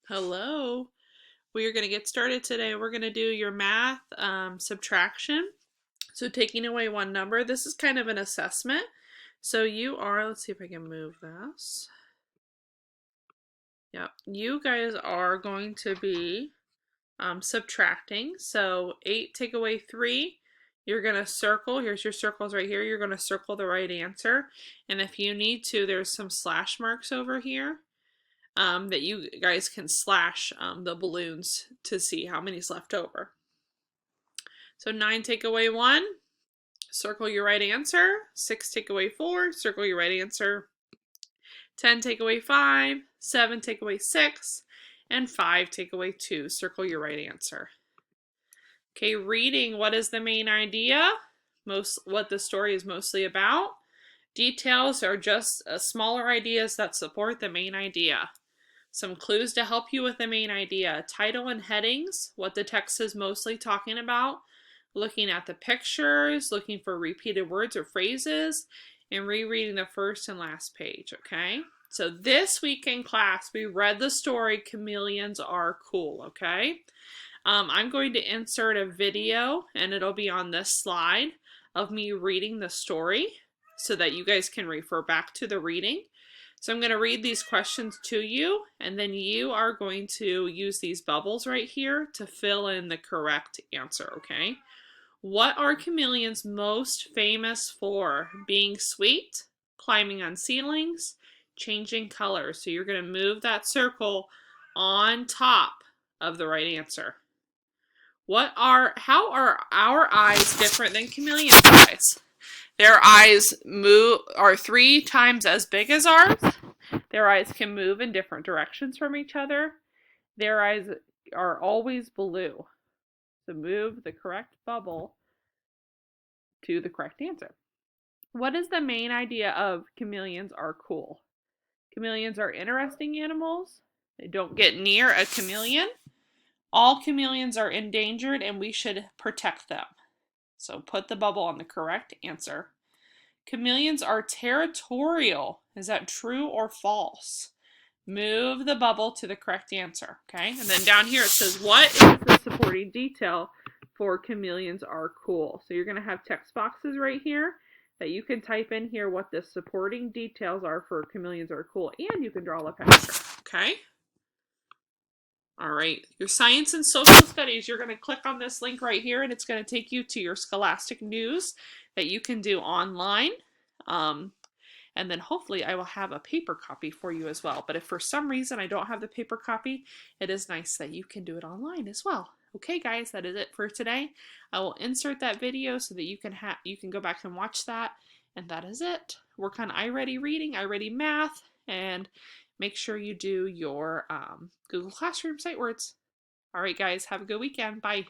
Hello. We are going to get started today. We're going to do your math subtraction. So taking away one number, this is kind of an assessment. So you are, let's see if I can move this. Yep, you guys are going to be subtracting. So 8 take away 3. You're going to circle. Here's your circles right here. You're going to circle the right answer. And if you need to, there's some slash marks over here. That you guys can slash the balloons to see how many's left over. So 9 take away 1, circle your right answer. 6 take away 4, circle your right answer. 10 take away 5, 7 take away 6, and 5 take away 2, circle your right answer. Okay, reading, what is the main idea? What the story is mostly about. Details are just smaller ideas that support the main idea. Some clues to help you with the main idea. Title and headings, what the text is mostly talking about. Looking at the pictures, looking for repeated words or phrases, and rereading the first and last page, okay? So this week in class, we read the story, Chameleons Are Cool, okay? I'm going to insert a video, and it'll be on this slide, of me reading the story so that you guys can refer back to the reading. So I'm going to read these questions to you, and then you are going to use these bubbles right here to fill in the correct answer, okay? What are chameleons most famous for? Being sweet, climbing on ceilings, changing colors. So you're going to move that circle on top of the right answer. How are our eyes different than chameleons' eyes? Their eyes are 3 times as big as ours. Their eyes can move in different directions from each other. Their eyes are always blue. So move the correct bubble to the correct answer. What is the main idea of chameleons are cool? Chameleons are interesting animals. They don't get near a chameleon. All chameleons are endangered and we should protect them. So put the bubble on the correct answer. Chameleons are territorial. Is that true or false? Move the bubble to the correct answer, okay? And then down here it says, what is the supporting detail for chameleons are cool? So you're going to have text boxes right here that you can type in here what the supporting details are for chameleons are cool, and you can draw a picture, okay? All right, your science and social studies, you're going to click on this link right here, and it's going to take you to your Scholastic News that you can do online. And then hopefully I will have a paper copy for you as well. But if for some reason I don't have the paper copy, it is nice that you can do it online as well. Okay, guys, that is it for today. I will insert that video so that you can go back and watch that. And that is it. Work on iReady Reading, iReady Math, and make sure you do your Google Classroom sight words. All right, guys, have a good weekend. Bye.